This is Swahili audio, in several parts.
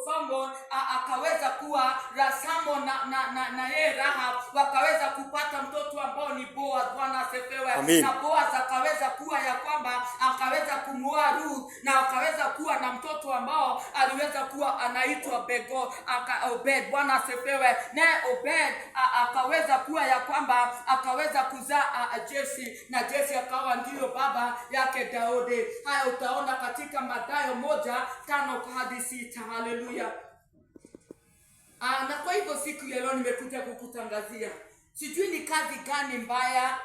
Solomon akaweza kuwa Solomon na yeye Rahab wakaweza kupata mtoto ambao ni Boaz. Bwana asifiwe. Na Boaz akaweza kuwa ya kwamba akaweza kumuoa Ruth na akaweza kuwa na mtoto ambao aliweza kuwa anaitwa Obed. Bwana asifiwe. Naye Obed akaweza kuwa ya kwamba akaweza kuzaa Jesse, na Jesse akawa ndio baba yake Daudi. Haya utaona katika Mathayo 1:5-6. Haleluya. Na kwa hivyo siku ya leo nimekuja kukutangazia, sijui ni kazi gani mbaya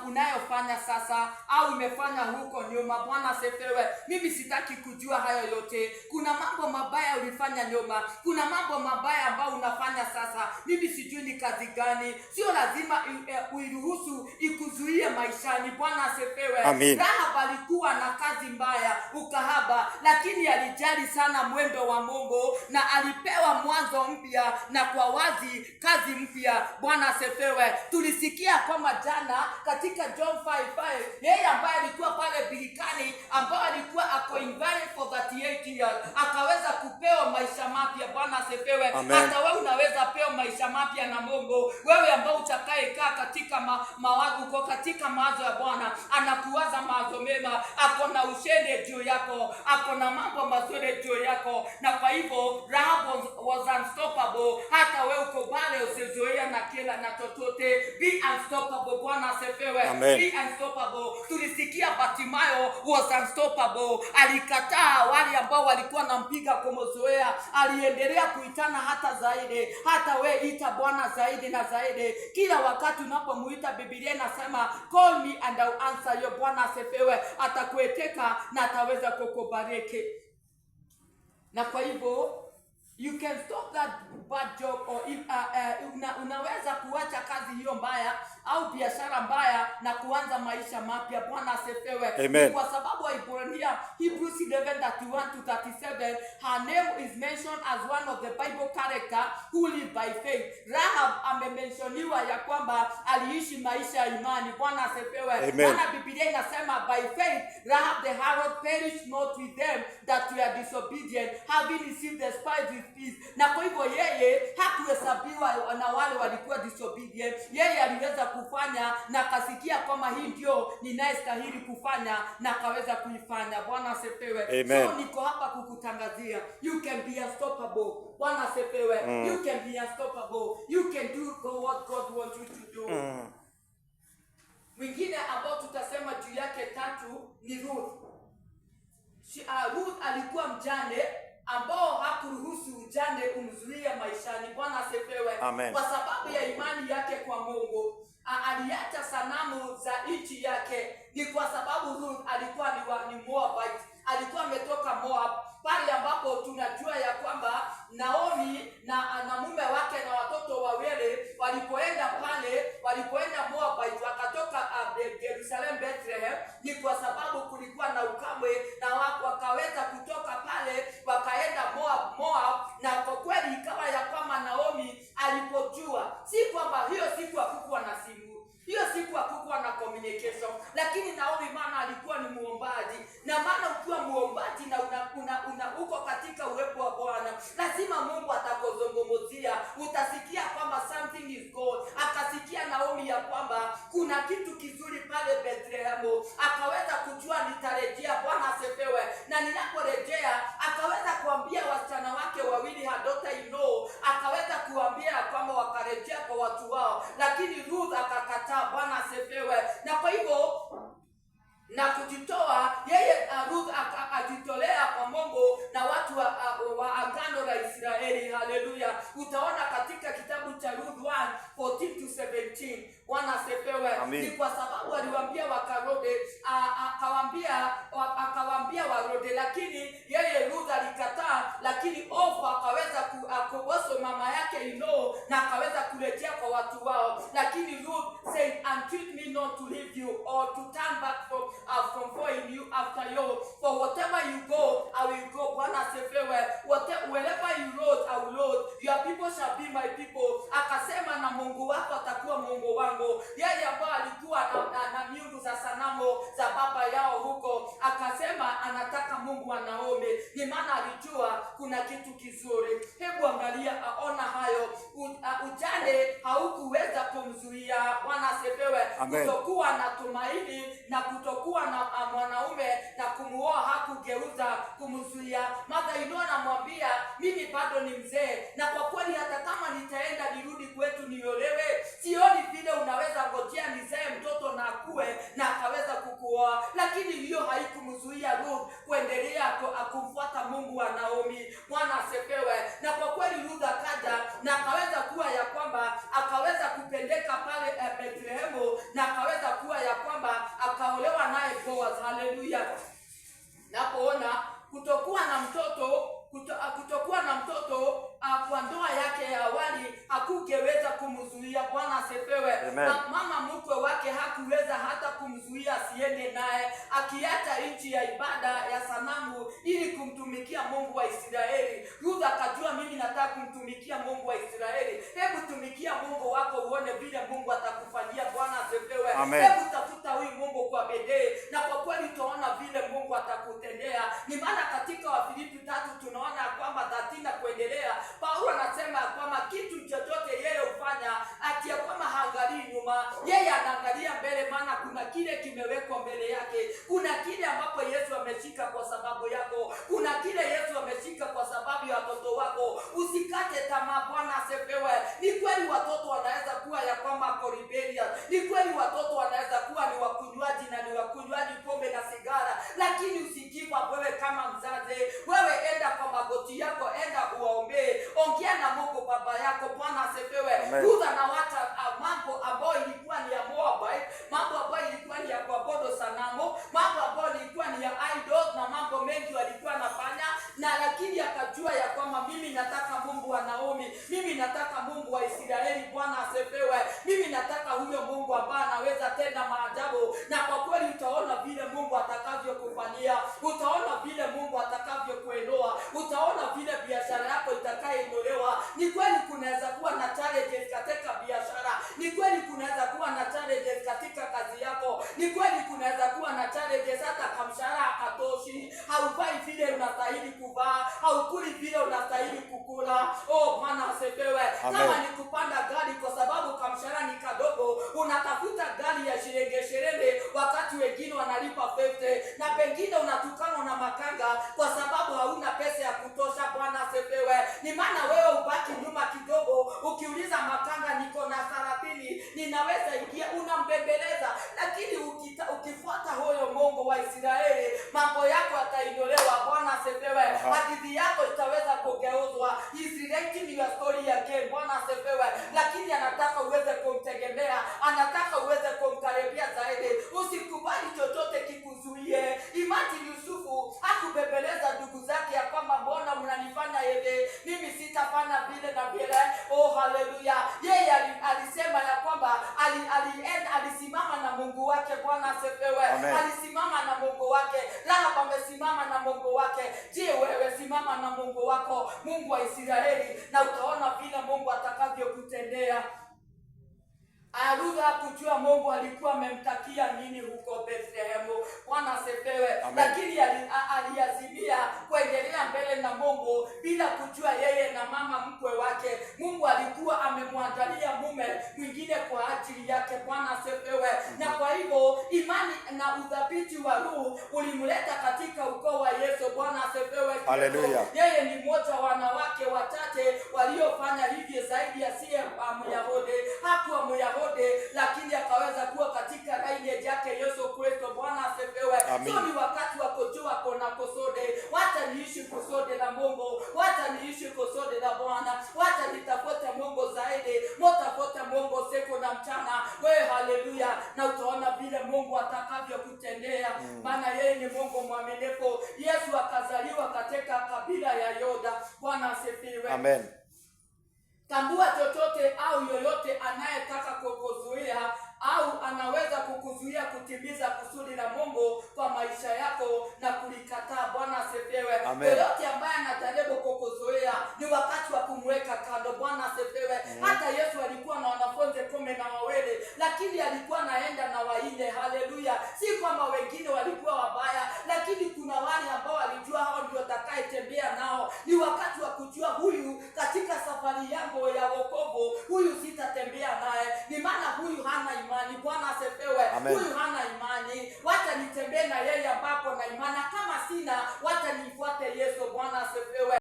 unayofanya sasa au umefanya huko nyuma. Bwana asifiwe. Mimi sitaki kujua hayo yote. Kuna mambo mabaya ulifanya nyuma, kuna mambo mabaya ambayo unafanya sasa. Mimi sijui ni kazi gani. Sio lazima uiruhusu ikuzuie maishani. Bwana asifiwe. Rahab alikuwa na kazi mbaya, ukahaba, lakini alijali sana mwendo wa Mungu na alipewa mwanzo mpya na kwa wazi kazi mpya. Bwana asifiwe. Tulisikia kama jana katika John 5:5 yeye ambaye alikuwa pale birikani, ambaye alikuwa ako invalid for 38 years akaweza kupewa maisha mapya. Bwana asifiwe. Hata wewe unaweza pewa maisha mapya na Mungu. Wewe ambao utakayekaa katika mawazo uko katika mawazo ya Bwana, anakuwaza mawazo mema, ako na ushindi juu yako, ako na mambo mazuri juu yako. Na kwa hivyo Rahab was unstoppable. Hata wewe uko pale usizoea na kila na chochote, be unstoppable. Bwana asifiwe. Be unstoppable. Tulisikia Bartimayo was unstoppable. Alikataa wale ambao walikuwa nampiga kwa mazoea, aliendelea kuitana hata zaidi. Hata we ita Bwana zaidi na zaidi. Kila wakati unapomuita, Biblia inasema call me and I'll answer you. Bwana asifiwe. Atakueteka na ataweza kukubariki. Na kwa hivyo you can stop that bad job, or if unaweza kuacha kazi hiyo mbaya au biashara mbaya na kuanza maisha mapya. Bwana asifiwe. Kwa sababu Ibrania Hebrews 11:31-37 her name is mentioned as one of the Bible character who live by faith. Rahab amementioniwa ya kwamba aliishi maisha ya imani. Bwana asifiwe. Maana Biblia inasema by faith Rahab the harlot perished not with them that were disobedient, having received the spies with peace. Na kwa hivyo yeye hakuhesabiwa na wale walikuwa disobedient. Yeye aliweza kufanya na kasikia kama hii ndio ninayestahili kufanya na akaweza kuifanya. Bwana asifiwe. So niko hapa kukutangazia you can be unstoppable. Bwana asifiwe. You can be unstoppable. You can do what God wants you to do. Mwingine ambao tutasema juu yake tatu ni Ruth. Ruth alikuwa mjane ambao hakuruhusu ujane umzuie maishani. Bwana asifiwe. Kwa sababu ya imani yake kwa Mungu aliacha sanamu za nchi yake. Ni kwa sababu Ruth alikuwa ni Moabite, alikuwa ametoka Moab, pale ambapo tunajua ya kwamba Naomi na mume wake na watoto wawili walipoenda Moabite wakatoka Jerusalem Bethlehem, ni kwa sababu kulikuwa na ukame na wakaweza kutoka pale wakaenda Moab. Na kwa kweli ikawa ya kwamba Naomi alipojua, si kwamba hiyo siku hakukuwa na simu, hiyo siku hakukuwa na communication, lakini Naomi maana alikuwa ni muombaji. Na maana ukiwa muombaji na uko katika uwepo wa Bwana, lazima Mungu atakuzungumzia. Utasikia kwamba something is good. Akasikia Naomi ya kwamba kuna kitu kizuri pale Bethlehem, akaweza kujua nitarejea. Bwana asifiwe. Na ninaporejea akaweza kuambia wasichana wake wawili, her daughter-in-law, akaweza kuambia kwamba wakarejea kwa watu wao, lakini Ruth akakataa. Bwana asifiwe. Na kwa hivyo na kujitoa yeye, Ruth akajitolea kwa Mungu na watu wa agano la Israeli. Haleluya. Utaona katika kitabu cha Ruth 1:14-17. Bwana asifiwe. Ni kwa sababu aliwaambia wakarode, akawaambia warode, lakini yeye Ruth alikataa. Lakini Orfa akaweza kuboso mama yake na akaweza kurejea kwa watu wao. Lakini Ruth said, entreat me not to leave you or to turn back from following you after you, for whatever you go I will go. Bwana asifiwe. Wherever you road I will road, your people shall be my people. Akasema na Mungu wako atakuwa Mungu wangu. Yeye ambaye alikuwa na miungu za sanamu za baba yao huko, akasema anataka Mungu wa Naomi. Ni maana alijua kuna kitu kizuri. Hebu angalia, ona hayo. Ujane haukuweza kumzuia, Bwana asifiwe, kutokuwa na tumaini na kutokuwa na mwanaume na kumuoa hakugeuza kumzuia. Mother-in-law anamwambia mimi bado ni mzee, na kwa kweli hata kama nitaenda nirudi kwetu niolewe, sioni vile unaweza ngojea nizae mtoto na akue na akaweza kukuoa. Lakini hiyo haikumzuia Ruth kuendelea kumfuata Mungu wa Naomi. Bwana asifiwe. Na kwa kweli Ruth akaja na akaweza kuwa ya kwamba akaweza kupendeka pale Bethlehemu, na akaweza kuwa ya kwamba akaolewa naye Boaz. Haleluya. Napoona kutokuwa na mtoto kwa ndoa yake ya awali hakungeweza kumzuia. Bwana asifiwe. Na mama mkwe wake hakuweza hata kumzuia asiende naye, akiacha nchi ya ibada ya sanamu ili kumtumikia Mungu wa Israeli. Ruth akajua, mimi nataka kumtumikia Mungu wa Israeli. Hebu tumikia Mungu wako uone vile Mungu atakufanyia. Bwana asifiwe. Hebu tafuta huyu Mungu kwa bidii, na kwa kweli tunaona vile Mungu atakutendea. Ni maana katika Wafilipi 3 tunaona kwamba 13 kuendelea, Paulo anasema kwamba kitu chochote yeye hufanya ati kwamba haangalii nyuma, yeye anaangalia mbele, maana kuna kile kimewekwa mbele yake. Kuna kile ambapo Yesu ameshika kwa sababu yako. Kuna kile Yesu ameshika kwa sababu ya watoto wako. Usikate tamaa. Bwana asifiwe. Ni kweli watoto wanaweza kuwa ya kwamba rebellious. Ni kweli watoto wanaweza kuwa ni wakunywaji na ni wakunywaji pombe na sigara, lakini usikiva wewe kama mzazi. Wewe enda kwa magoti yako, enda uwaombee, ongea na Mungu baba yako. Bwana asifiwe. Ruth anawacha mambo ambayo ilikuwa ni ya Moabite, mambo ambayo ilikuwa ni ya kuabudu sanamu, mambo ambayo ilikuwa ni ya idols na mambo mengi walikuwa nafanya, na lakini akajua ya kwamba mimi nataka Mungu wa Naomi, mimi nataka Mungu wa Israeli. Bwana asifiwe. Mimi nataka huyo Mungu ambaye anaweza tenda maajabu, na kwa kweli utaona vile Mungu atakavyokufanyia, utaona vile Mungu atakavyokuinua, utaona vile biashara yako itakayeinuliwa. Ni kweli kunaweza kuwa na challenges katika biashara, ni kweli kunaweza kuwa na challenges katika kazi yako, ni kweli kunaweza kuwa na challenges hata kamshahara hakatoshi, hauvai vile unastahili kuvaa, haukuli vile unastahili kukula. Bwana asifiwe. Kama ni kupanda gari kwa sababu kamshahara ni kadogo, unatafuta gari ya shilingi 20 wakati wengine wanalipa 50, na pengine unatukana na makanga kwa sababu hauna pesa ya kutosha. Bwana asifiwe. Ni maana wewe ubaki nyuma kidogo, ukiuliza makanga niko na 30 ninaweza ingia, unambembeleza. Lakini ukifuata huyo Mungu wa Israeli, mambo yako yataondolewa. Bwana asifiwe. Hadithi yako itaweza kugeuzwa. He's rewriting your story again. Bwana asifiwe. Lakini anataka uweze kumtegemea, anataka uweze kumkaribia zaidi. Usikubali chochote kikuzuie. Imagine Yusufu hakubembeleza ndugu zake ya kwamba mbona mnanifanya hivi, mimi sitafanya vile na vile. Haleluya. Yeye alisema ya kwamba alisimama na Mungu wake. Bwana asifiwe. Alisimama na Mungu wake. Rahab amesimama na Mungu wake. Je, wewe simama na Mungu wako, Mungu wa Israeli, na utaona vile Mungu atakavyokutendea. Ruth hakujua Mungu alikuwa amemtakia nini huko Bethlehemu. Bwana asifiwe. Lakini aliazimia kuendelea mbele na Mungu bila kujua yeye na mama mkwe wake Mungu alikuwa amemwandalia mume mwingine kwa ajili yake. Bwana asifiwe. Na kwa hivyo imani na udhabiti wa Ruth ulimleta katika ukoo wa Yesu. Bwana asifiwe. Haleluya. Yeye ni mmoja wa wanawake wachache waliofanya hivi zaidi ya si Myahudi. Hakuwa Myahudi, lakini akaweza kuwa katika lineage yake Yesu Kristo. Bwana asifiwe. So ni wakati wa kujua kuna kusudi. Wacha niishi kusudi la Mungu, wacha niishi kusudi la Bwana, wacha nitafute Mungu zaidi, mtafute Mungu siku na mchana. Wewe haleluya, na utaona vile Mungu atakavyokutendea. Maana yeye ni Mungu mwaminifu. Yesu akazaliwa katika kabila ya Yuda. Bwana asifiwe. Amen. Tambua chochote au yoyote anayetaka kukuzuia au anaweza kukuzuia kutimiza kusudi la Mungu kwa maisha yako na kulikataa. Bwana asifiwe. Yoyote ambaye anajaribu kukuzuia ni wakati wa kumweka kando. Bwana asifiwe. Hata Yesu alikuwa na wanafunzi 12, lakini alikuwa naenda na 4. Haleluya. Si kwamba wengine walikuwa wabaya, lakini kuna wale ambao walijua hao ndio watakayetembea nao. Ni wakati kujua huyu katika safari yangu ya wokovu, huyu sitatembea naye, ni maana huyu hana imani. Bwana asifiwe. Huyu hana imani, wacha nitembee na yeye ambapo na imani, kama sina